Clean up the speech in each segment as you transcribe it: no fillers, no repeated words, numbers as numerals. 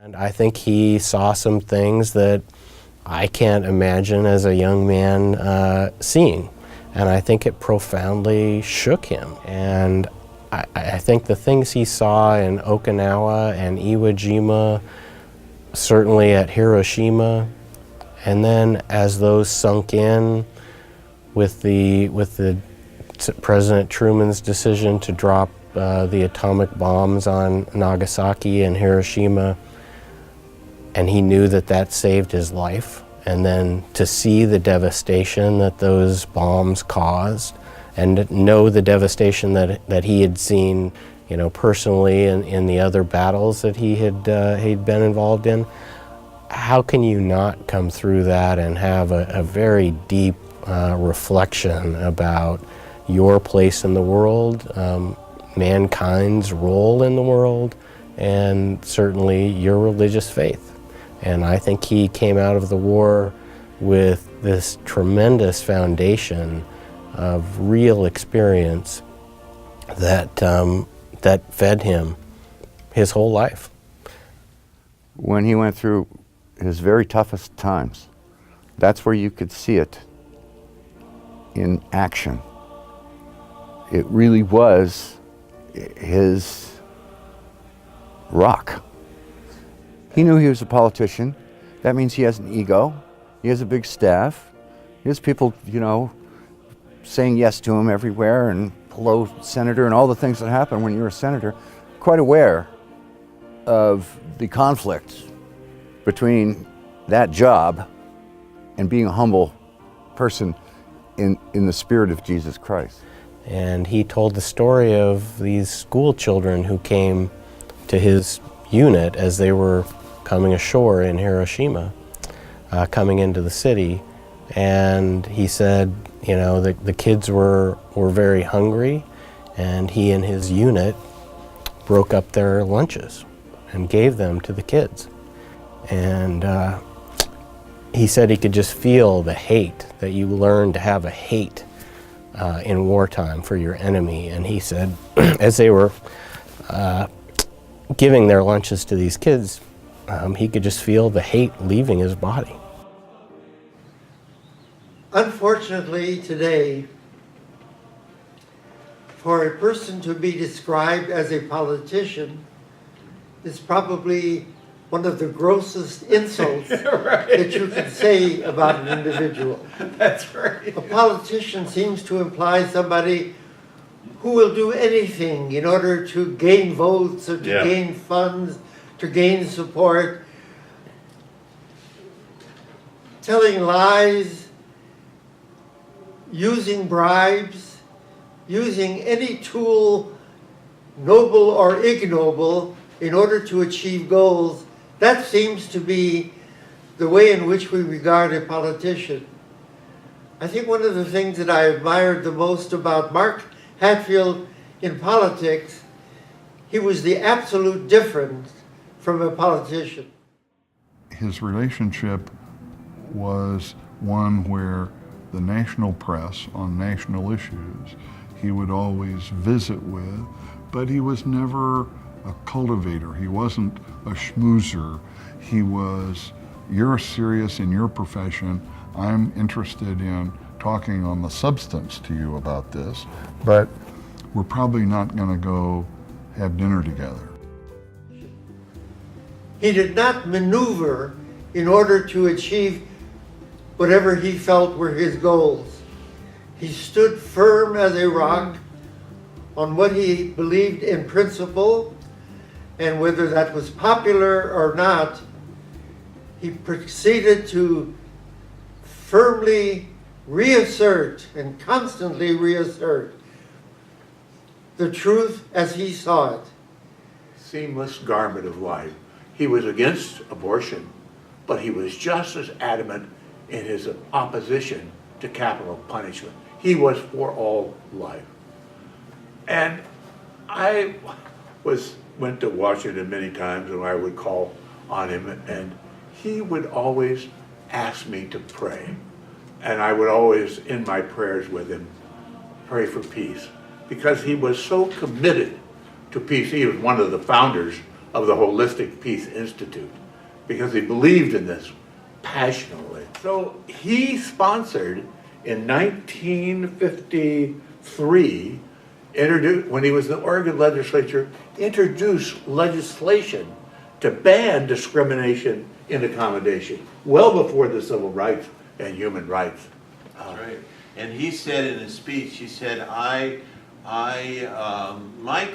And I think he saw some things that I can't imagine as a young man seeing. And I think it profoundly shook him. And I think the things he saw in Okinawa and Iwo Jima, certainly at Hiroshima, and then as those sunk in with the President Truman's decision to drop the atomic bombs on Nagasaki and Hiroshima, and he knew that that saved his life. And then to see the devastation that those bombs caused, and know the devastation that he had seen, personally in the other battles that he'd been involved in, how can you not come through that and have a very deep reflection about your place in the world, mankind's role in the world, and certainly your religious faith? And I think he came out of the war with this tremendous foundation of real experience that fed him his whole life. When he went through his very toughest times, that's where you could see it in action. It really was his rock. He knew he was a politician. That means he has an ego. He has a big staff. He has people, saying yes to him everywhere, and hello, senator, and all the things that happen when you're a senator. Quite aware of the conflict between that job and being a humble person in the spirit of Jesus Christ. And he told the story of these school children who came to his unit as they were coming ashore in Hiroshima, coming into the city. And he said, the kids were very hungry, and he and his unit broke up their lunches and gave them to the kids. And he said he could just feel the hate, that you learn to have a hate in wartime for your enemy. And he said, as they were giving their lunches to these kids, he could just feel the hate leaving his body. Unfortunately, today, for a person to be described as a politician is probably one of the grossest insults right. that you can say about an individual. That's right. A politician seems to imply somebody who will do anything in order to gain votes or to gain funds, to gain support, telling lies, using bribes, using any tool, noble or ignoble, in order to achieve goals. That seems to be the way in which we regard a politician. I think one of the things that I admired the most about Mark Hatfield in politics, he was the absolute difference from a politician. His relationship was one where the national press on national issues he would always visit with, but he was never a cultivator. He wasn't a schmoozer. He was, you're serious in your profession. I'm interested in talking on the substance to you about this, but we're probably not going to go have dinner together. He did not maneuver in order to achieve whatever he felt were his goals. He stood firm as a rock on what he believed in principle, and whether that was popular or not, he proceeded to firmly reassert and constantly reassert the truth as he saw it. Seamless garment of life. He was against abortion, but he was just as adamant in his opposition to capital punishment. He was for all life. And I went to Washington many times, and I would call on him, and he would always ask me to pray. And I would always, in my prayers with him, pray for peace, because he was so committed to peace. He was one of the founders of the Wholistic Peace Institute because he believed in this passionately. So he sponsored in 1953, when he was in the Oregon legislature, introduced legislation to ban discrimination in accommodation, well before the civil rights and human rights. That's right. And he said in his speech, he said, my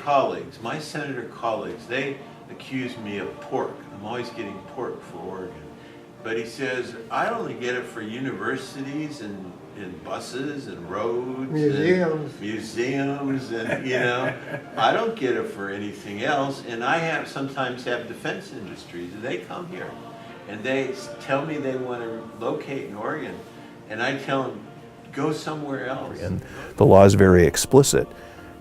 colleagues, my senator colleagues, they accuse me of pork. I'm always getting pork for Oregon. But he says, I only get it for universities and buses and roads Museums. and museums and, you know, I don't get it for anything else. And I sometimes have defense industries, and they come here and they tell me they want to locate in Oregon, and I tell them, go somewhere else. And the law is very explicit.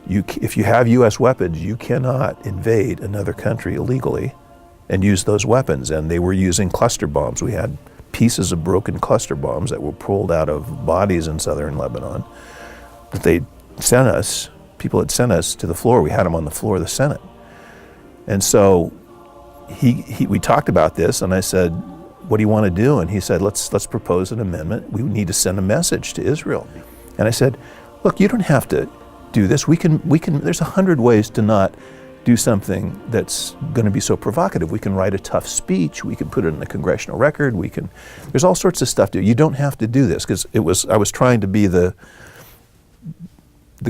If you have U.S. weapons, you cannot invade another country illegally and use those weapons. And they were using cluster bombs. We had pieces of broken cluster bombs that were pulled out of bodies in southern Lebanon that they sent us, people had sent us to the floor. We had them on the floor of the Senate. And so we talked about this, and I said, what do you want to do? And he said, let's propose an amendment. We need to send a message to Israel. And I said, look, you don't have to do this. We can. There's 100 ways to not do something that's going to be so provocative. We can write a tough speech. We can put it in the congressional record. There's all sorts of stuff to do. You don't have to do this, because I was trying to be the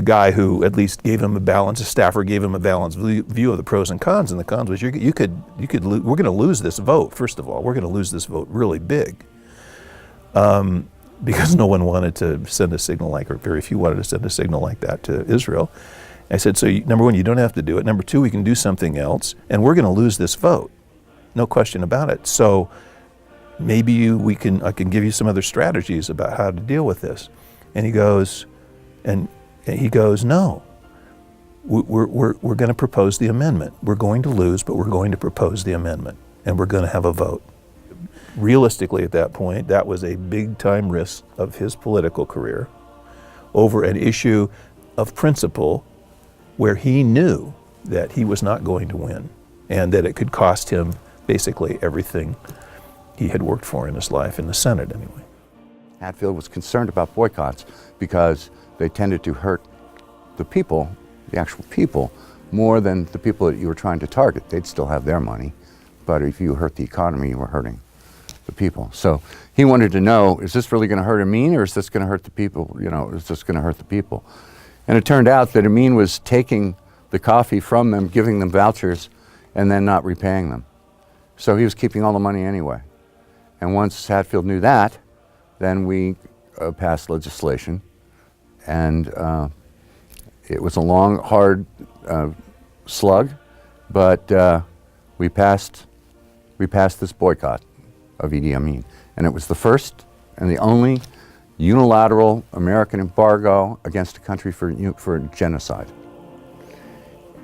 guy who at least gave him a balanced, a staffer gave him a balanced view of the pros and cons. And the cons was we're going to lose this vote. First of all, we're going to lose this vote really big. Because no one wanted to send a signal or very few wanted to send a signal like that to Israel. I said, so number one, you don't have to do it. Number two, we can do something else, and we're going to lose this vote. No question about it. So maybe I can give you some other strategies about how to deal with this. And he goes, no, we're going to propose the amendment. We're going to lose, but we're going to propose the amendment, and we're going to have a vote. Realistically, at that point, that was a big-time risk of his political career over an issue of principle where he knew that he was not going to win and that it could cost him basically everything he had worked for in his life, in the Senate anyway. Hatfield was concerned about boycotts because they tended to hurt the people, the actual people, more than the people that you were trying to target. They'd still have their money, but if you hurt the economy, you were hurting the people. So he wanted to know, is this really going to hurt Amin, or is this going to hurt the people? Is this going to hurt the people? And it turned out that Amin was taking the coffee from them, giving them vouchers, and then not repaying them. So he was keeping all the money anyway. And once Hatfield knew that, then we passed legislation. And it was a long, hard slug, but we passed this boycott of Idi Amin. And it was the first and the only unilateral American embargo against a country for genocide.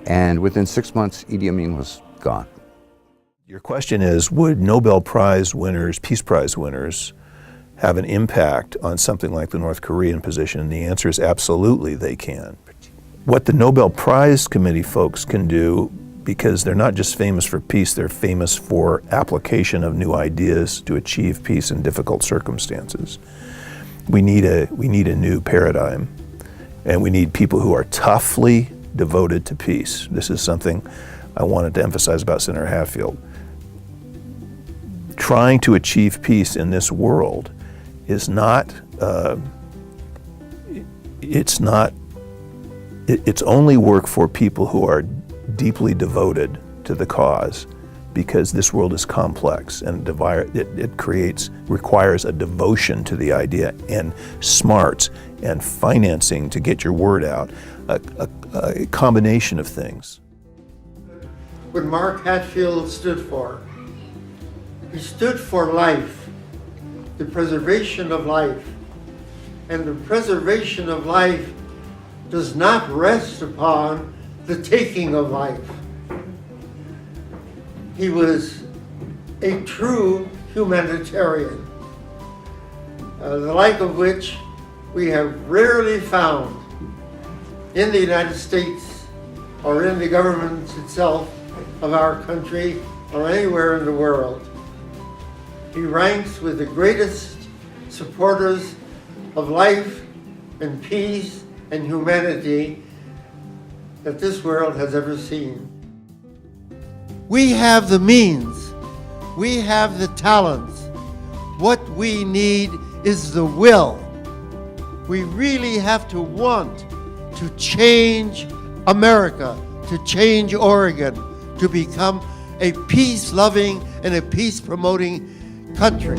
And within 6 months, Idi Amin was gone. Your question is, would Nobel Prize winners, Peace Prize winners, have an impact on something like the North Korean position? And the answer is absolutely they can. What the Nobel Prize Committee folks can do, because they're not just famous for peace, they're famous for application of new ideas to achieve peace in difficult circumstances. We need a new paradigm, and we need people who are toughly devoted to peace. This is something I wanted to emphasize about Senator Hatfield. Trying to achieve peace in this world is it's only work for people who are deeply devoted to the cause, because this world is complex and it requires a devotion to the idea and smarts and financing to get your word out, a combination of things. What Mark Hatfield stood for, he stood for life, the preservation of life. And the preservation of life does not rest upon the taking of life. He was a true humanitarian, the like of which we have rarely found in the United States or in the government itself of our country or anywhere in the world. He ranks with the greatest supporters of life and peace and humanity that this world has ever seen. We have the means. We have the talents. What we need is the will. We really have to want to change America, to change Oregon, to become a peace-loving and a peace-promoting country.